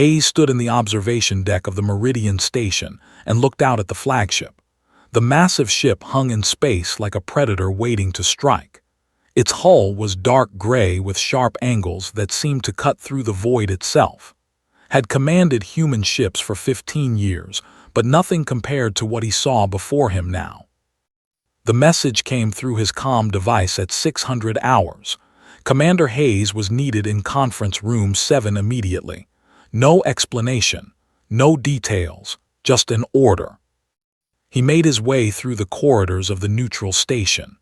Hayes stood in the observation deck of the Meridian Station and looked out at the flagship. The massive ship hung in space like a predator waiting to strike. Its hull was dark gray with sharp angles that seemed to cut through the void itself. Had commanded human ships for 15 years, but nothing compared to what he saw before him now. The message came through his comm device at 600 hours. Commander Hayes was needed in Conference Room 7 immediately. No explanation, no details, just an order. He made his way through the corridors of the neutral station.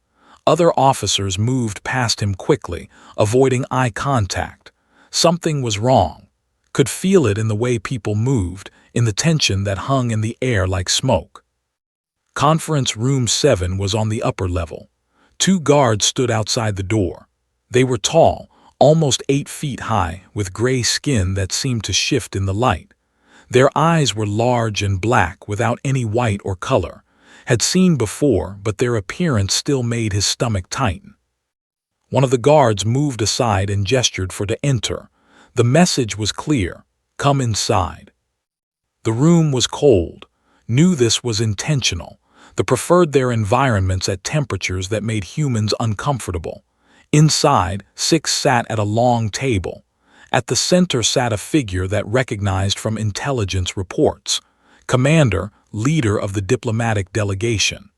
Other officers moved past him quickly, avoiding eye contact. Something was wrong. Could feel it in the way people moved, in the tension that hung in the air like smoke. Conference Room 7 was on the upper level. 2 guards stood outside the door. They were tall, almost 8 feet high, with gray skin that seemed to shift in the light. Their eyes were large and black without any white or color. Had seen before, but their appearance still made his stomach tighten. One of the guards moved aside and gestured for to enter. The message was clear: come inside. The room was cold. Knew this was intentional. They preferred their environments at temperatures that made humans uncomfortable. Inside, 6 sat at a long table. At the center sat a figure that recognized from intelligence reports. Commander, leader of the diplomatic delegation.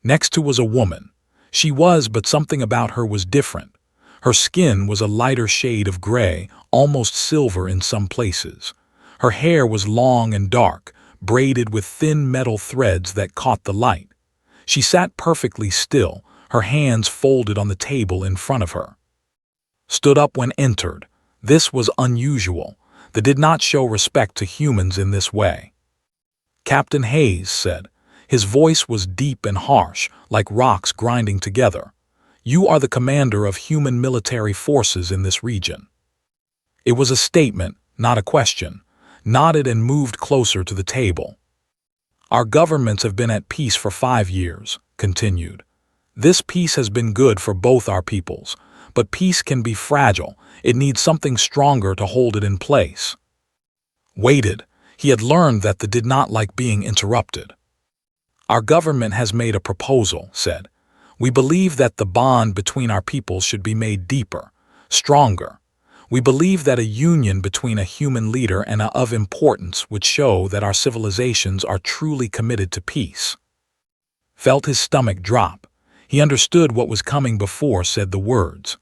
Next to was a woman. She was, but something about her was different. Her skin was a lighter shade of gray, almost silver in some places. Her hair was long and dark, braided with thin metal threads that caught the light. She sat perfectly still, her hands folded on the table in front of her. Stood up when entered. This was unusual. They did not show respect to humans in this way. Captain Hayes said. His voice was deep and harsh, like rocks grinding together. You are the commander of human military forces in this region. It was a statement, not a question. Nodded and moved closer to the table. Our governments have been at peace for 5 years, continued. This peace has been good for both our peoples, but peace can be fragile. It needs something stronger to hold it in place. Waited. He had learned that they did not like being interrupted. Our government has made a proposal, said. We believe that the bond between our peoples should be made deeper, stronger. We believe that a union between a human leader and a of importance would show that our civilizations are truly committed to peace. Felt his stomach drop. He understood what was coming before said the words.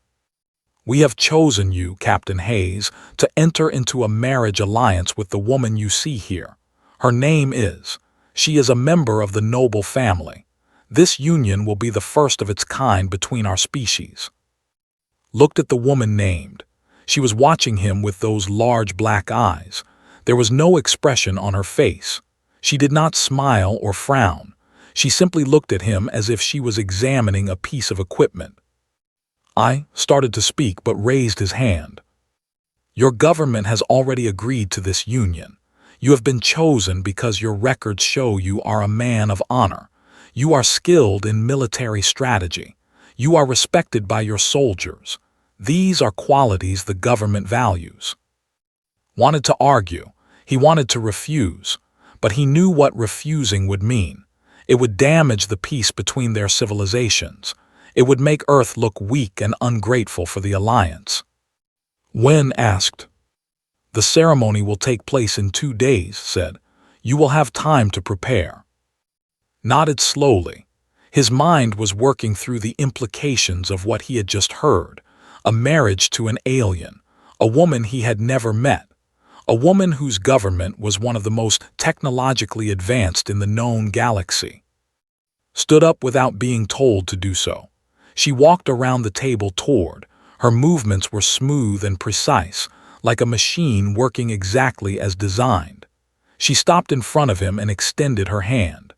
We have chosen you, Captain Hayes, to enter into a marriage alliance with the woman you see here. Her name is. She is a member of the noble family. This union will be the first of its kind between our species. Looked at the woman named. She was watching him with those large black eyes. There was no expression on her face. She did not smile or frown. She simply looked at him as if she was examining a piece of equipment. I started to speak but raised his hand. Your government has already agreed to this union. You have been chosen because your records show you are a man of honor. You are skilled in military strategy. You are respected by your soldiers. These are qualities the government values. Wanted to argue. He wanted to refuse. But he knew what refusing would mean. It would damage the peace between their civilizations. It would make Earth look weak and ungrateful for the alliance. When asked. The ceremony will take place in 2 days, said. You will have time to prepare. Nodded slowly. His mind was working through the implications of what he had just heard. A marriage to an alien, a woman he had never met, a woman whose government was one of the most technologically advanced in the known galaxy. Stood up without being told to do so. She walked around the table toward. Her movements were smooth and precise, like a machine working exactly as designed. She stopped in front of him and extended her hand.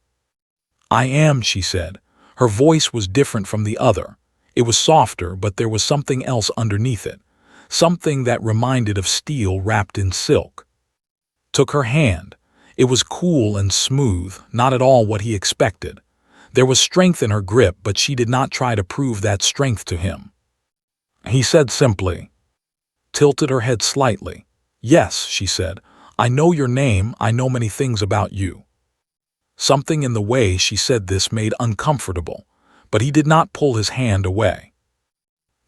I am, she said. Her voice was different from the other. It was softer, but there was something else underneath it, something that reminded of steel wrapped in silk. Took her hand. It was cool and smooth, not at all what he expected. There was strength in her grip, but she did not try to prove that strength to him. He said simply, tilted her head slightly, Yes, she said. I know your name, I know many things about you. Something in the way she said this made uncomfortable, but he did not pull his hand away.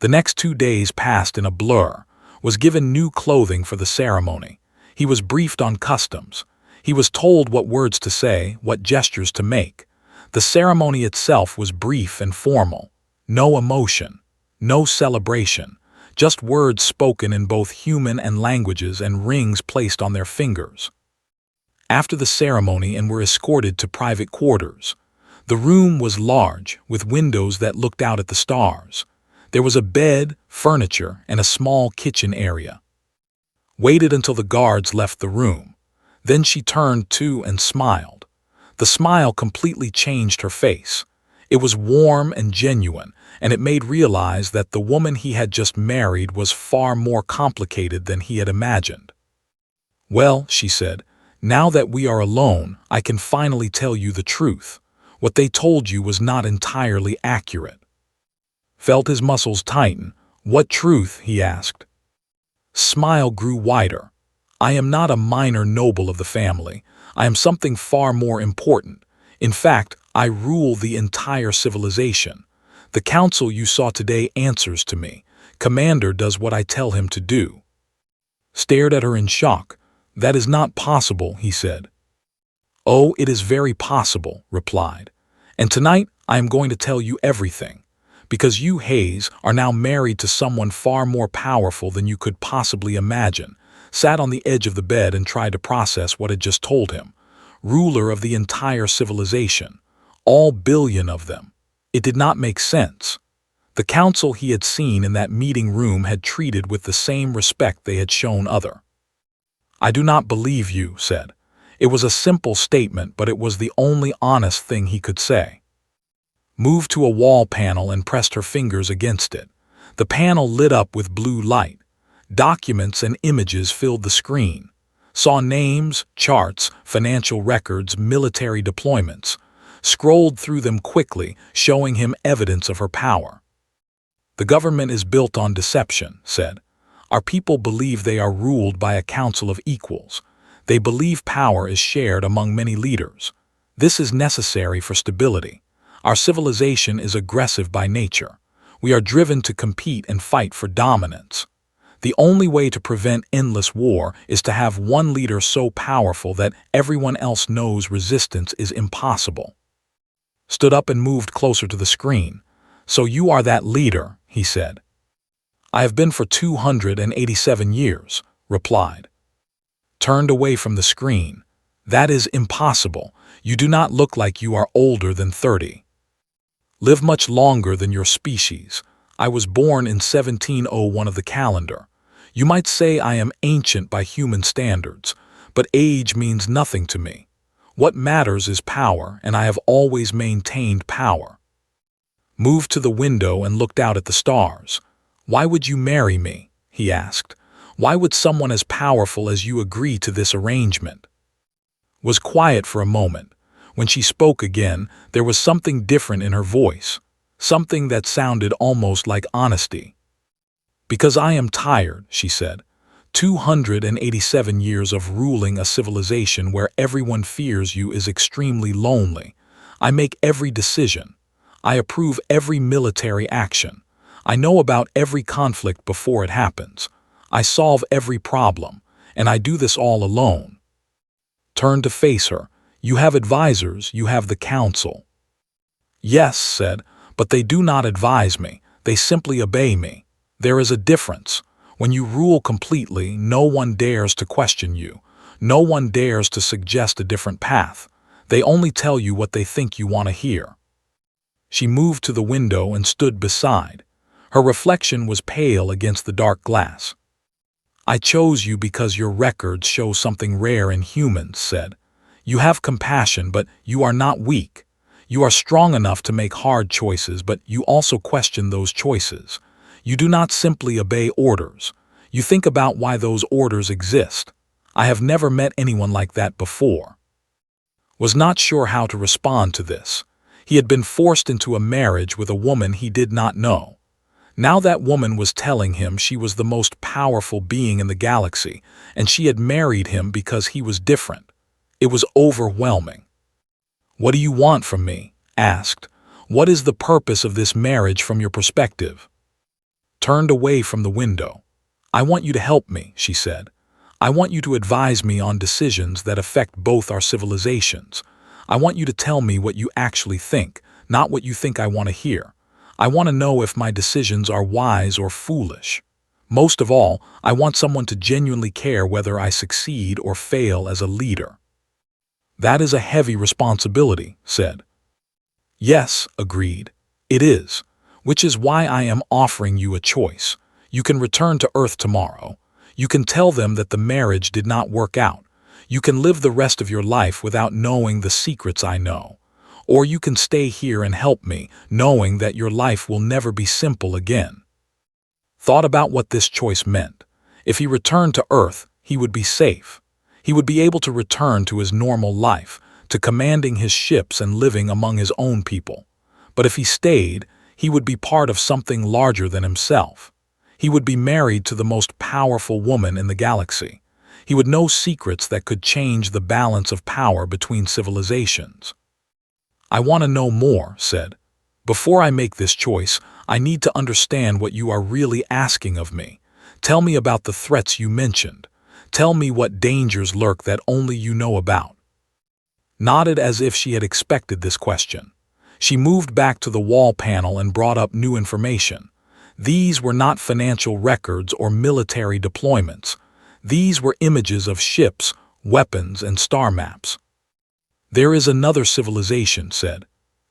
The next 2 days passed in a blur, was given new clothing for the ceremony. He was briefed on customs. He was told what words to say, what gestures to make. The ceremony itself was brief and formal. No emotion, no celebration, just words spoken in both human and languages and rings placed on their fingers. After the ceremony and were escorted to private quarters. The room was large, with windows that looked out at the stars. There was a bed, furniture, and a small kitchen area. Waited until the guards left the room. Then she turned to and smiled. The smile completely changed her face. It was warm and genuine, and it made realize that the woman he had just married was far more complicated than he had imagined. Well, she said, now that we are alone, I can finally tell you the truth. What they told you was not entirely accurate. Felt his muscles tighten. What truth? He asked. Smile grew wider. I am not a minor noble of the family. I am something far more important. In fact, I rule the entire civilization. The council you saw today answers to me. Commander does what I tell him to do. Stared at her in shock. That is not possible, he said. Oh, it is very possible, replied. And tonight I am going to tell you everything. Because you, Hayes, are now married to someone far more powerful than you could possibly imagine. Sat on the edge of the bed and tried to process what had just told him. Ruler of the entire civilization. All billion of them. It did not make sense. The council he had seen in that meeting room had treated with the same respect they had shown other. I do not believe you, said. It was a simple statement, but it was the only honest thing he could say. Moved to a wall panel and pressed her fingers against it. The panel lit up with blue light. Documents and images filled the screen. Saw names, charts, financial records, military deployments. Scrolled through them quickly, showing him evidence of her power. The government is built on deception, said. Our people believe they are ruled by a council of equals. They believe power is shared among many leaders. This is necessary for stability. Our civilization is aggressive by nature. We are driven to compete and fight for dominance. The only way to prevent endless war is to have one leader so powerful that everyone else knows resistance is impossible. Stood up and moved closer to the screen. So you are that leader, he said. I have been for 287 years, replied. Turned away from the screen. That is impossible. You do not look like you are older than 30. Live much longer than your species. I was born in 1701 of the calendar. You might say I am ancient by human standards, but age means nothing to me. What matters is power, and I have always maintained power. Moved to the window and looked out at the stars. Why would you marry me? He asked. Why would someone as powerful as you agree to this arrangement? Was quiet for a moment. When she spoke again, there was something different in her voice, something that sounded almost like honesty. Because I am tired, she said. 287 years of ruling a civilization where everyone fears you is extremely lonely. I make every decision. I approve every military action. I know about every conflict before it happens. I solve every problem, and I do this all alone. Turned to face her. You have advisors, you have the council. Yes, said, but they do not advise me. They simply obey me. There is a difference. When you rule completely, no one dares to question you. No one dares to suggest a different path. They only tell you what they think you want to hear. She moved to the window and stood beside. Her reflection was pale against the dark glass. I chose you because your records show something rare in humans, said. You have compassion, but you are not weak. You are strong enough to make hard choices, but you also question those choices. You do not simply obey orders. You think about why those orders exist. I have never met anyone like that before. Was not sure how to respond to this. He had been forced into a marriage with a woman he did not know. Now that woman was telling him she was the most powerful being in the galaxy, and she had married him because he was different. It was overwhelming. "What do you want from me?" asked. "What is the purpose of this marriage from your perspective?" Turned away from the window. "I want you to help me," she said. "I want you to advise me on decisions that affect both our civilizations. I want you to tell me what you actually think, not what you think I want to hear. I want to know if my decisions are wise or foolish. Most of all, I want someone to genuinely care whether I succeed or fail as a leader." "That is a heavy responsibility," said. "Yes," agreed. "It is, which is why I am offering you a choice. You can return to Earth tomorrow. You can tell them that the marriage did not work out. You can live the rest of your life without knowing the secrets I know. Or you can stay here and help me, knowing that your life will never be simple again." Thought about what this choice meant. If he returned to Earth, he would be safe. He would be able to return to his normal life, to commanding his ships and living among his own people. But if he stayed, he would be part of something larger than himself. He would be married to the most powerful woman in the galaxy. He would know secrets that could change the balance of power between civilizations. "I want to know more," said. "Before I make this choice, I need to understand what you are really asking of me. Tell me about the threats you mentioned. Tell me what dangers lurk that only you know about." Nodded as if she had expected this question. She moved back to the wall panel and brought up new information. These were not financial records or military deployments. These were images of ships, weapons, and star maps. "There is another civilization," said.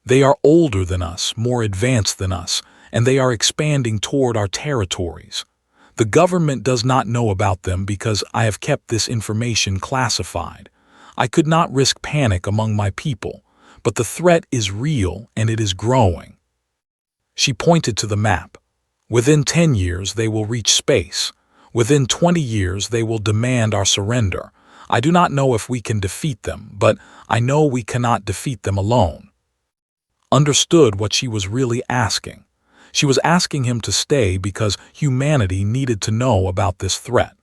"They are older than us, more advanced than us, and they are expanding toward our territories. The government does not know about them because I have kept this information classified. I could not risk panic among my people, but the threat is real and it is growing." She pointed to the map. "Within 10 years they will reach space. Within 20 years they will demand our surrender. I do not know if we can defeat them, but I know we cannot defeat them alone." Understood what she was really asking. She was asking him to stay because humanity needed to know about this threat.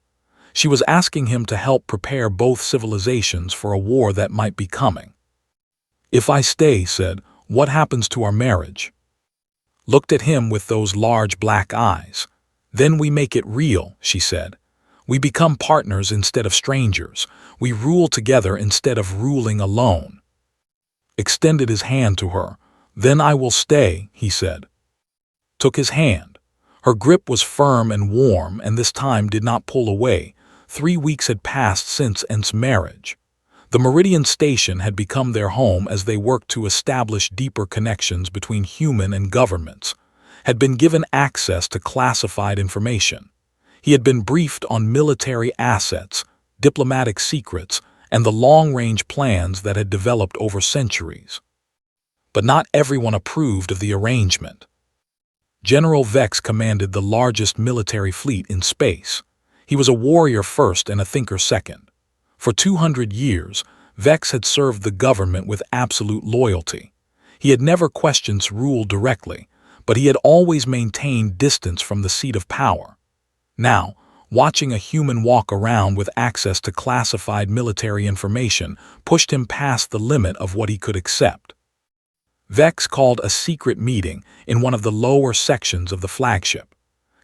She was asking him to help prepare both civilizations for a war that might be coming. "If I stay," said, "what happens to our marriage?" Looked at him with those large black eyes. "Then we make it real," she said. "We become partners instead of strangers. We rule together instead of ruling alone." Extended his hand to her. "Then I will stay," he said. Took his hand. Her grip was firm and warm, and this time did not pull away. 3 weeks had passed since Ent's marriage. The Meridian Station had become their home as they worked to establish deeper connections between human and governments, had been given access to classified information. He had been briefed on military assets, diplomatic secrets, and the long-range plans that had developed over centuries. But not everyone approved of the arrangement. General Vex commanded the largest military fleet in space. He was a warrior first and a thinker second. For 200 years, Vex had served the government with absolute loyalty. He had never questioned rule directly, but he had always maintained distance from the seat of power. Now, watching a human walk around with access to classified military information pushed him past the limit of what he could accept. Vex called a secret meeting in one of the lower sections of the flagship.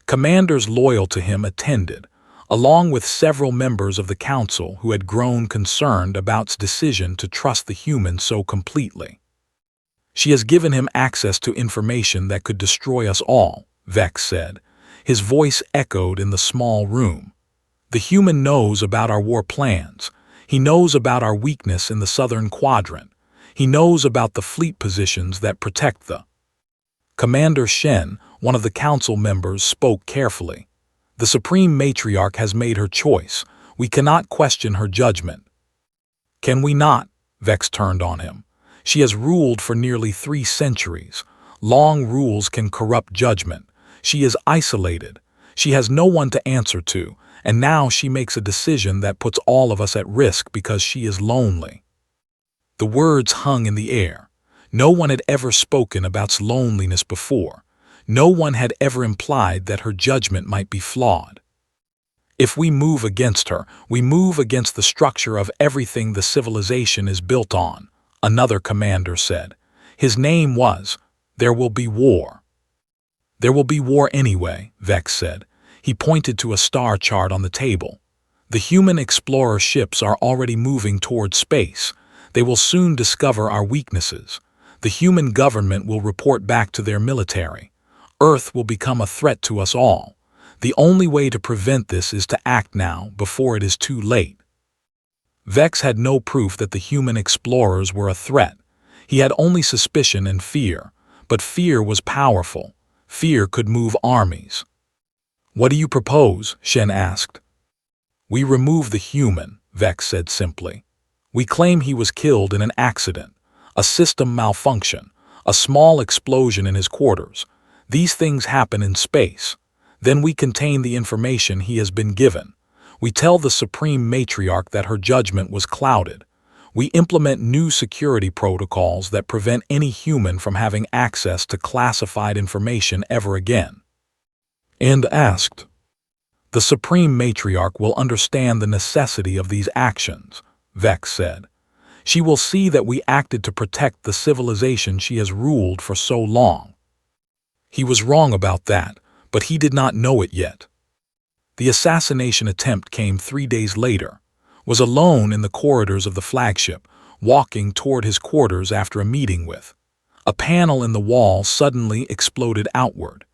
Commanders loyal to him attended, along with several members of the council who had grown concerned about its decision to trust the humans so completely. "She has given him access to information that could destroy us all," Vex said. His voice echoed in the small room. "The human knows about our war plans. He knows about our weakness in the southern quadrant. He knows about the fleet positions that protect the—" Commander Shen, one of the council members, spoke carefully. "The Supreme Matriarch has made her choice. We cannot question her judgment." "Can we not?" Vex turned on him. "She has ruled for nearly 3 centuries. Long rules can corrupt judgment. She is isolated. She has no one to answer to, and now she makes a decision that puts all of us at risk because she is lonely." The words hung in the air. No one had ever spoken about loneliness before. No one had ever implied that her judgment might be flawed. If we move against her, we move against the structure of everything the civilization is built on, another commander said. His name was, "There will be war." "There will be war anyway," Vex said. He pointed to a star chart on the table. "The human explorer ships are already moving toward space. They will soon discover our weaknesses. The human government will report back to their military. Earth will become a threat to us all. The only way to prevent this is to act now, before it is too late." Vex had no proof that the human explorers were a threat. He had only suspicion and fear, but fear was powerful. Fear could move armies. "What do you propose?" Shen asked. "We remove the human," Vex said simply. "We claim he was killed in an accident, a system malfunction, a small explosion in his quarters. These things happen in space. Then we contain the information he has been given. We tell the Supreme Matriarch that her judgment was clouded. We implement new security protocols that prevent any human from having access to classified information ever again." And asked, "The Supreme Matriarch will understand the necessity of these actions," Vex said. "She will see that we acted to protect the civilization she has ruled for so long." He was wrong about that, but he did not know it yet. The assassination attempt came 3 days later. Was alone in the corridors of the flagship, walking toward his quarters after a meeting with. A panel in the wall suddenly exploded outward.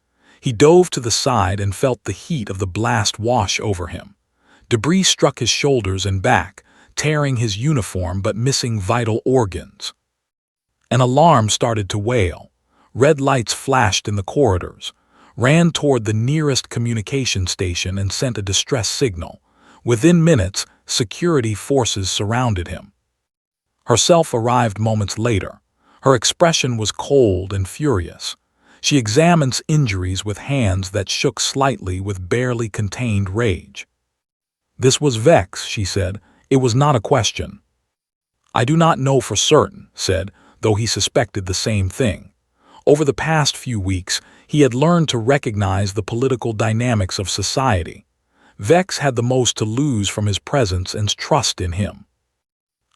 He dove to the side and felt the heat of the blast wash over him. Debris struck his shoulders and back, tearing his uniform but missing vital organs. An alarm started to wail. Red lights flashed in the corridors, ran toward the nearest communication station and sent a distress signal. Within minutes, security forces surrounded him. Herself arrived moments later. Her expression was cold and furious. She examines injuries with hands that shook slightly with barely contained rage. "This was Vex," she said. "It was not a question." "I do not know for certain," said, though he suspected the same thing. Over the past few weeks, he had learned to recognize the political dynamics of society. Vex had the most to lose from his presence and trust in him.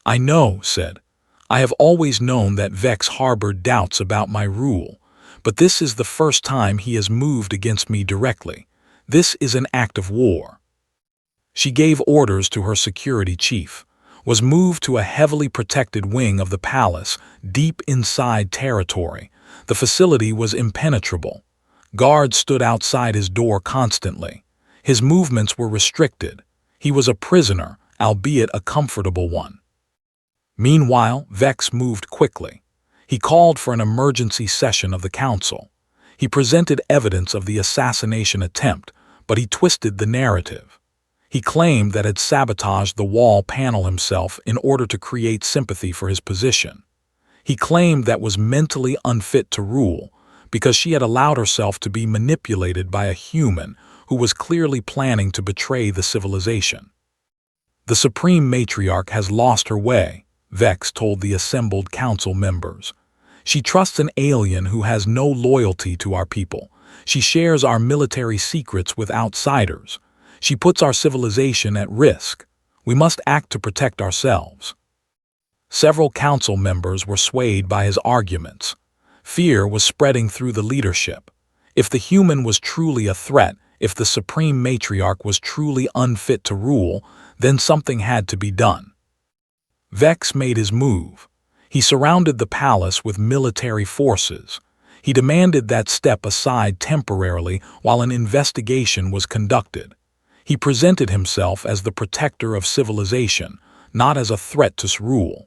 "I know," said. "I have always known that Vex harbored doubts about my rule, but this is the first time he has moved against me directly. This is an act of war." She gave orders to her security chief, was moved to a heavily protected wing of the palace, deep inside territory. The facility was impenetrable. Guards stood outside his door constantly. His movements were restricted. He was a prisoner, albeit a comfortable one. Meanwhile, Vex moved quickly. He called for an emergency session of the council. He presented evidence of the assassination attempt, but he twisted the narrative. He claimed that had sabotaged the wall panel himself in order to create sympathy for his position. He claimed that was mentally unfit to rule because she had allowed herself to be manipulated by a human who was clearly planning to betray the civilization. "The Supreme Matriarch has lost her way," Vex told the assembled council members. "She trusts an alien who has no loyalty to our people. She shares our military secrets with outsiders. She puts our civilization at risk. We must act to protect ourselves." Several council members were swayed by his arguments. Fear was spreading through the leadership. If the human was truly a threat, if the Supreme Matriarch was truly unfit to rule, then something had to be done. Vex made his move. He surrounded the palace with military forces. He demanded that step aside temporarily while an investigation was conducted. He presented himself as the protector of civilization, not as a threat to rule.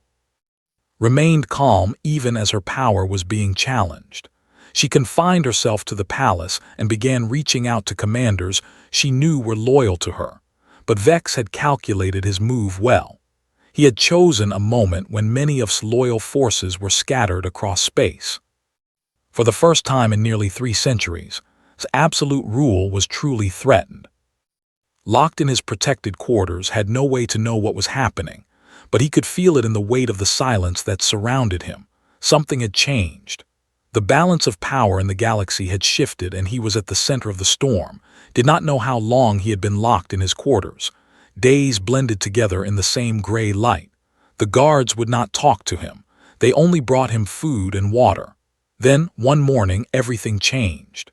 Remained calm even as her power was being challenged. She confined herself to the palace and began reaching out to commanders she knew were loyal to her. But Vex had calculated his move well. He had chosen a moment when many of his loyal forces were scattered across space. For the first time in nearly 3 centuries, his absolute rule was truly threatened. Locked in his protected quarters, had no way to know what was happening, but he could feel it in the weight of the silence that surrounded him. Something had changed. The balance of power in the galaxy had shifted and he was at the center of the storm, did not know how long he had been locked in his quarters. Days blended together in the same gray light. The guards would not talk to him. They only brought him food and water. Then, one morning, everything changed.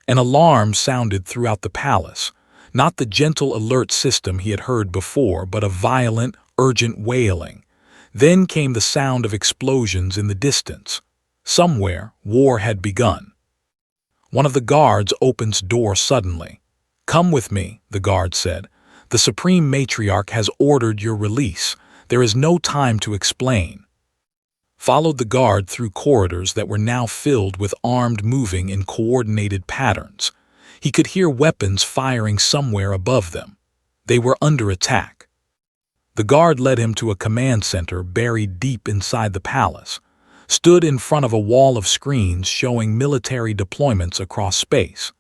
An alarm sounded throughout the palace, not the gentle alert system he had heard before, but a violent, urgent wailing. Then came the sound of explosions in the distance. Somewhere, war had begun. One of the guards opens door suddenly. "Come with me," the guard said. "The Supreme Matriarch has ordered your release. There is no time to explain." Followed the guard through corridors that were now filled with armed moving in coordinated patterns. He could hear weapons firing somewhere above them. They were under attack. The guard led him to a command center buried deep inside the palace, stood in front of a wall of screens showing military deployments across space.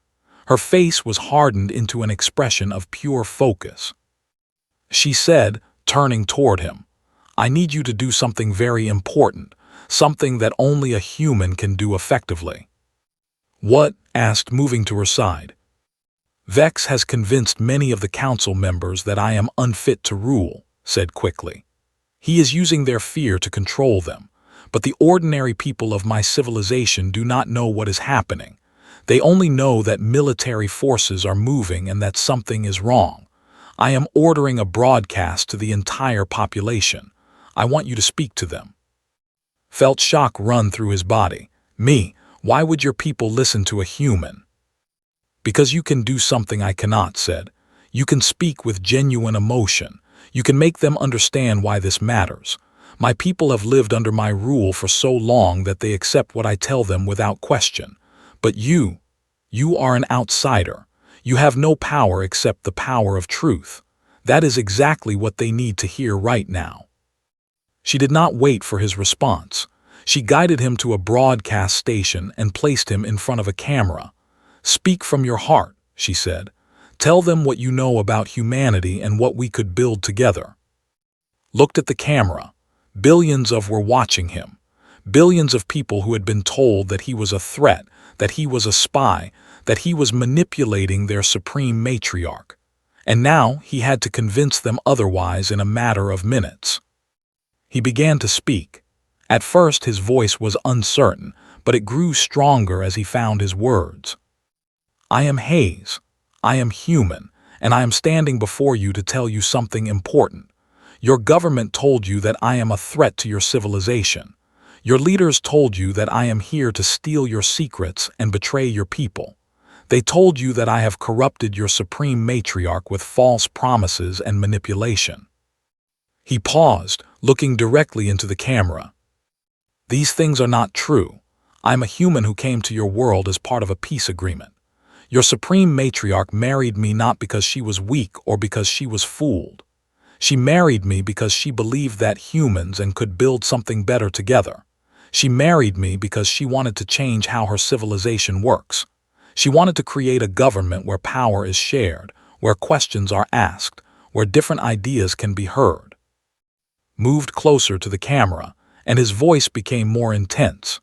Her face was hardened into an expression of pure focus. She said, turning toward him, "I need you to do something very important, something that only a human can do effectively." "What?" asked, moving to her side. "Vex has convinced many of the council members that I am unfit to rule," said quickly. "He is using their fear to control them, but the ordinary people of my civilization do not know what is happening. They only know that military forces are moving and that something is wrong. I am ordering a broadcast to the entire population. I want you to speak to them." Felt shock run through his body. "Me? Why would your people listen to a human?" "Because you can do something I cannot," said. "You can speak with genuine emotion. You can make them understand why this matters. My people have lived under my rule for so long that they accept what I tell them without question. But you are an outsider. You have no power except the power of truth. That is exactly what they need to hear right now." She did not wait for his response. She guided him to a broadcast station and placed him in front of a camera. "Speak from your heart," she said. "Tell them what you know about humanity and what we could build together." Looked at the camera. Billions were watching him. Billions of people who had been told that he was a threat, that he was a spy, that he was manipulating their supreme matriarch. And now he had to convince them otherwise in a matter of minutes. He began to speak. At first his voice was uncertain, but it grew stronger as he found his words. "I am Hayes. I am human, and I am standing before you to tell you something important. Your government told you that I am a threat to your civilization. Your leaders told you that I am here to steal your secrets and betray your people. They told you that I have corrupted your supreme matriarch with false promises and manipulation." He paused, looking directly into the camera. "These things are not true. I am a human who came to your world as part of a peace agreement. Your supreme matriarch married me not because she was weak or because she was fooled. She married me because she believed that humans and could build something better together. She married me because she wanted to change how her civilization works. She wanted to create a government where power is shared, where questions are asked, where different ideas can be heard." Moved closer to the camera, and his voice became more intense.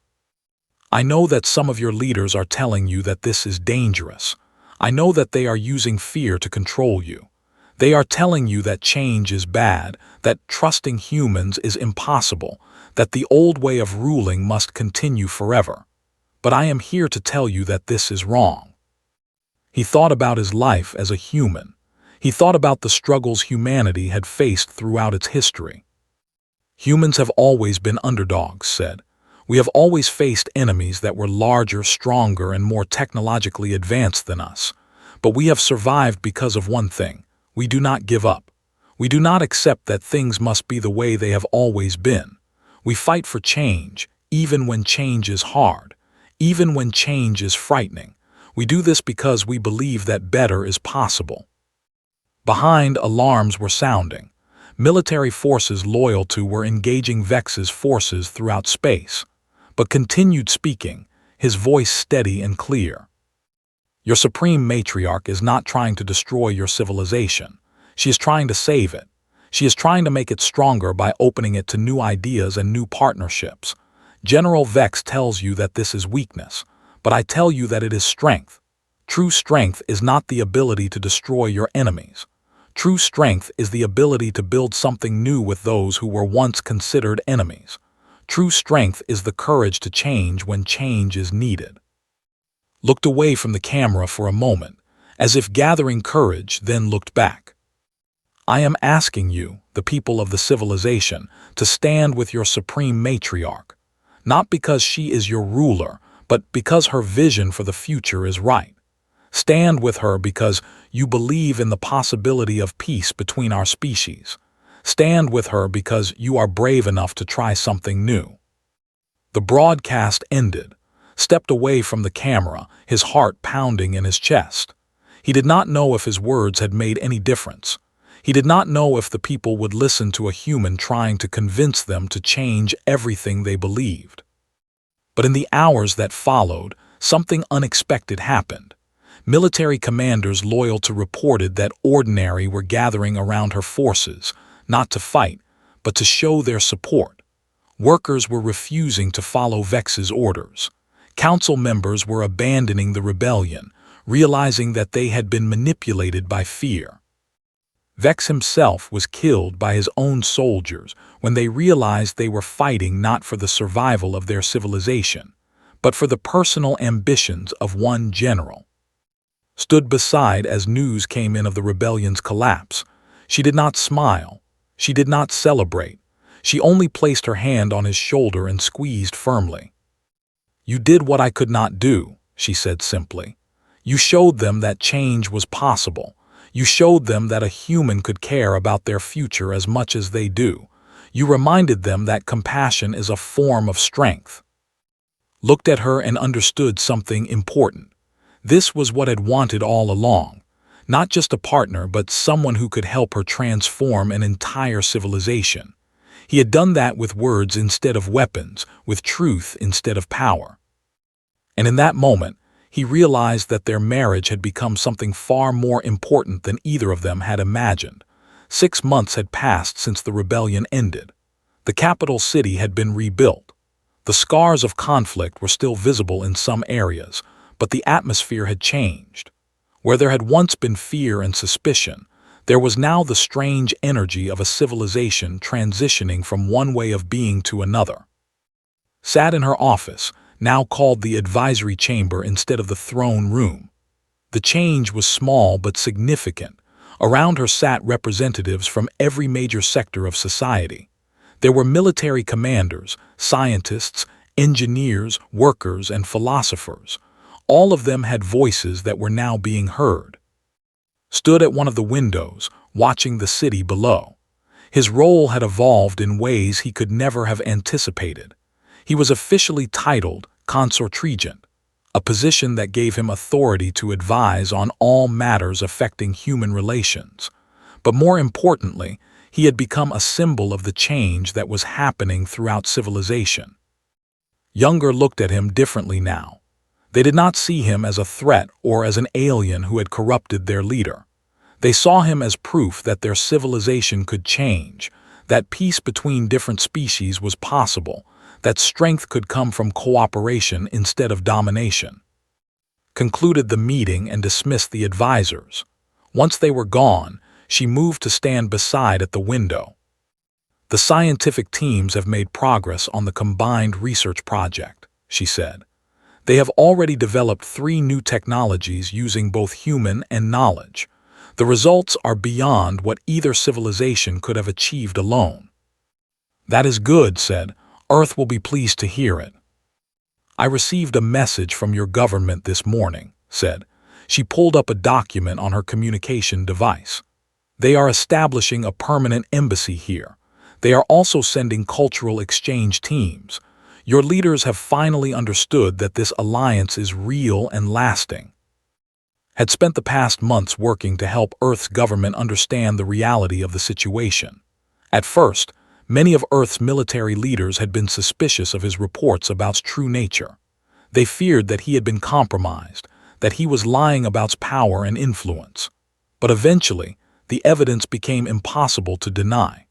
"I know that some of your leaders are telling you that this is dangerous. I know that they are using fear to control you. They are telling you that change is bad, that trusting humans is impossible, that the old way of ruling must continue forever. But I am here to tell you that this is wrong." He thought about his life as a human. He thought about the struggles humanity had faced throughout its history. "Humans have always been underdogs," said. "We have always faced enemies that were larger, stronger, and more technologically advanced than us. But we have survived because of one thing. We do not give up. We do not accept that things must be the way they have always been. We fight for change, even when change is hard, even when change is frightening. We do this because we believe that better is possible." Behind, alarms were sounding. Military forces loyal to were engaging Vex's forces throughout space. But continued speaking, his voice steady and clear. "Your supreme matriarch is not trying to destroy your civilization. She is trying to save it. She is trying to make it stronger by opening it to new ideas and new partnerships. General Vex tells you that this is weakness, but I tell you that it is strength. True strength is not the ability to destroy your enemies. True strength is the ability to build something new with those who were once considered enemies. True strength is the courage to change when change is needed. Looked away from the camera for a moment, as if gathering courage, then looked back. I am asking you, the people of the civilization, to stand with your supreme matriarch, not because she is your ruler, but because her vision for the future is right. Stand with her because you believe in the possibility of peace between our species. Stand with her because you are brave enough to try something new. The broadcast ended. Stepped away from the camera, his heart pounding in his chest. He did not know if his words had made any difference. He did not know if the people would listen to a human trying to convince them to change everything they believed. But in the hours that followed, something unexpected happened. Military commanders loyal to reported that Ordinary were gathering around her forces, not to fight, but to show their support. Workers were refusing to follow Vex's orders. Council members were abandoning the rebellion, realizing that they had been manipulated by fear. Vex himself was killed by his own soldiers when they realized they were fighting not for the survival of their civilization, but for the personal ambitions of one general. Stood beside as news came in of the rebellion's collapse. She did not smile. She did not celebrate. She only placed her hand on his shoulder and squeezed firmly. "You did what I could not do," she said simply. "You showed them that change was possible. You showed them that a human could care about their future as much as they do. You reminded them that compassion is a form of strength." Looked at her and understood something important. This was what had wanted all along. Not just a partner, but someone who could help her transform an entire civilization. He had done that with words instead of weapons, with truth instead of power. And in that moment, he realized that their marriage had become something far more important than either of them had imagined. 6 months had passed since the rebellion ended. The capital city had been rebuilt. The scars of conflict were still visible in some areas, but the atmosphere had changed. Where there had once been fear and suspicion, there was now the strange energy of a civilization transitioning from one way of being to another. Sat in her office, now called the advisory chamber instead of the throne room. The change was small but significant. Around her sat representatives from every major sector of society. There were military commanders, scientists, engineers, workers, and philosophers. All of them had voices that were now being heard. Stood at one of the windows, watching the city below. His role had evolved in ways he could never have anticipated. He was officially titled Consort Regent, a position that gave him authority to advise on all matters affecting human relations. But more importantly, he had become a symbol of the change that was happening throughout civilization. Younger looked at him differently now. They did not see him as a threat or as an alien who had corrupted their leader. They saw him as proof that their civilization could change, that peace between different species was possible, that strength could come from cooperation instead of domination. Concluded the meeting and dismissed the advisors. Once they were gone, she moved to stand beside at the window. "The scientific teams have made progress on the combined research project," she said. "They have already developed 3 new technologies using both human and knowledge. The results are beyond what either civilization could have achieved alone." "That is good," said. "Earth will be pleased to hear it." "I received a message from your government this morning," said. She pulled up a document on her communication device. "They are establishing a permanent embassy here. They are also sending cultural exchange teams. Your leaders have finally understood that this alliance is real and lasting." Had spent the past months working to help Earth's government understand the reality of the situation. At first, many of Earth's military leaders had been suspicious of his reports about his true nature. They feared that he had been compromised, that he was lying about his power and influence. But eventually, the evidence became impossible to deny.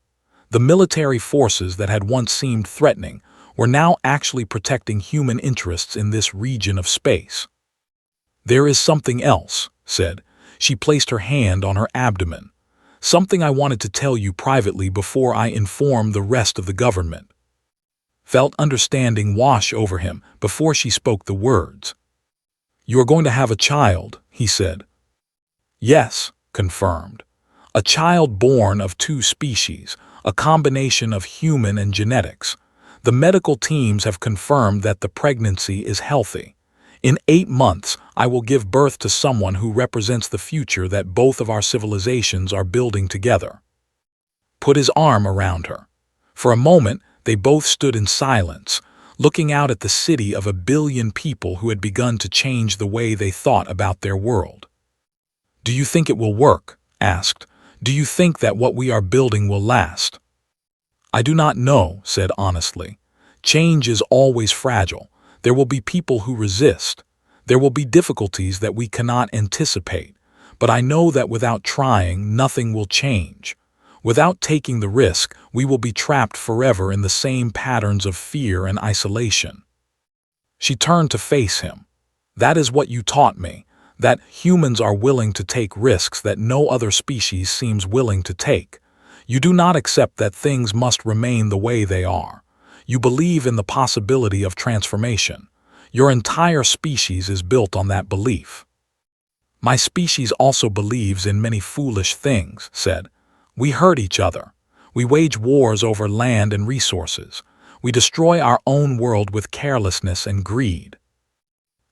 The military forces that had once seemed threatening were now actually protecting human interests in this region of space. "There is something else," said. She placed her hand on her abdomen. "Something I wanted to tell you privately before I inform the rest of the government." Felt understanding wash over him before she spoke the words. "You are going to have a child," he said. "Yes," confirmed. "A child born of two species, a combination of human and genetics. The medical teams have confirmed that the pregnancy is healthy. In 8 months, I will give birth to someone who represents the future that both of our civilizations are building together." Put his arm around her. For a moment, they both stood in silence, looking out at the city of 1 billion people who had begun to change the way they thought about their world. "Do you think it will work?" asked. "Do you think that what we are building will last?" "I do not know," said honestly. "Change is always fragile. There will be people who resist. There will be difficulties that we cannot anticipate. But I know that without trying, nothing will change. Without taking the risk, we will be trapped forever in the same patterns of fear and isolation." She turned to face him. "That is what you taught me, that humans are willing to take risks that no other species seems willing to take. You do not accept that things must remain the way they are. You believe in the possibility of transformation. Your entire species is built on that belief." "My species also believes in many foolish things," said. "We hurt each other. We wage wars over land and resources. We destroy our own world with carelessness and greed."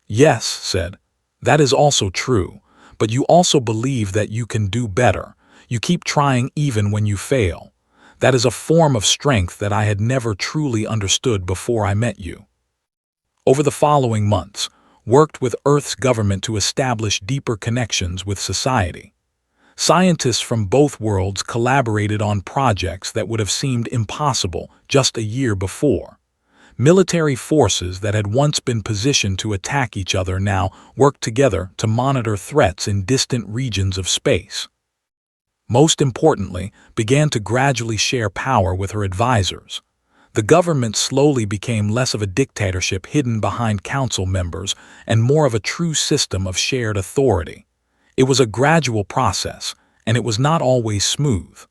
"Yes," said. "That is also true, but you also believe that you can do better. You keep trying even when you fail. That is a form of strength that I had never truly understood before I met you." Over the following months, worked with Earth's government to establish deeper connections with society. Scientists from both worlds collaborated on projects that would have seemed impossible just a year before. Military forces that had once been positioned to attack each other now worked together to monitor threats in distant regions of space. Most importantly, began to gradually share power with her advisors. The government slowly became less of a dictatorship hidden behind council members and more of a true system of shared authority. It was a gradual process, and it was not always smooth.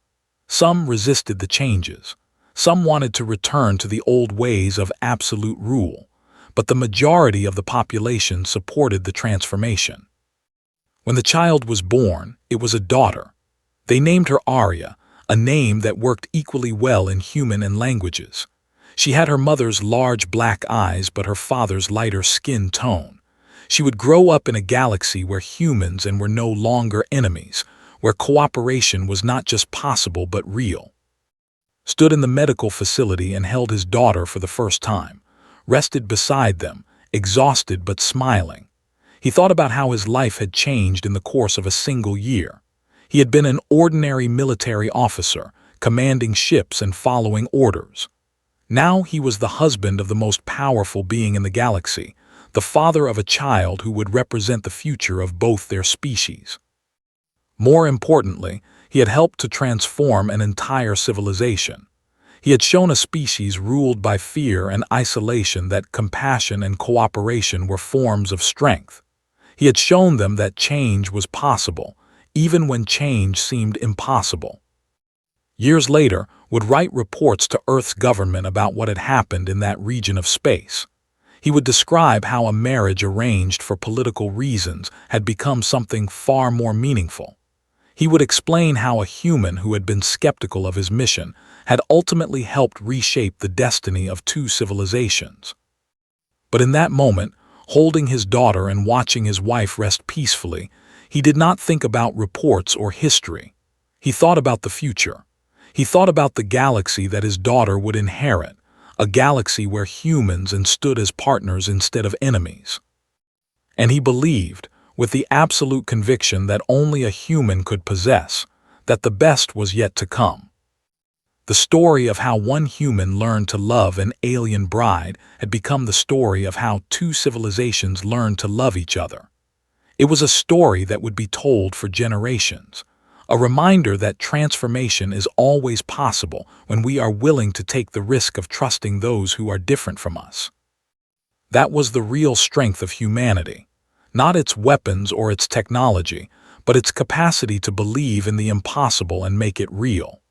Some resisted the changes. Some wanted to return to the old ways of absolute rule, but the majority of the population supported the transformation. When the child was born, it was a daughter. They named her Arya, a name that worked equally well in human and languages. She had her mother's large black eyes but her father's lighter skin tone. She would grow up in a galaxy where humans were no longer enemies, where cooperation was not just possible but real. Stood in the medical facility and held his daughter for the first time, rested beside them, exhausted but smiling. He thought about how his life had changed in the course of a single year. He had been an ordinary military officer, commanding ships and following orders. Now he was the husband of the most powerful being in the galaxy, the father of a child who would represent the future of both their species. More importantly, he had helped to transform an entire civilization. He had shown a species ruled by fear and isolation that compassion and cooperation were forms of strength. He had shown them that change was possible, even when change seemed impossible. Years later, would write reports to Earth's government about what had happened in that region of space. He would describe how a marriage arranged for political reasons had become something far more meaningful. He would explain how a human who had been skeptical of his mission had ultimately helped reshape the destiny of 2 civilizations. But in that moment, holding his daughter and watching his wife rest peacefully, he did not think about reports or history. He thought about the future. He thought about the galaxy that his daughter would inherit, a galaxy where humans stood as partners instead of enemies. And he believed, with the absolute conviction that only a human could possess, that the best was yet to come. The story of how one human learned to love an alien bride had become the story of how 2 civilizations learned to love each other. It was a story that would be told for generations, A reminder that transformation is always possible when we are willing to take the risk of trusting those who are different from us. That was the real strength of humanity, not its weapons or its technology, but its capacity to believe in the impossible and make it real.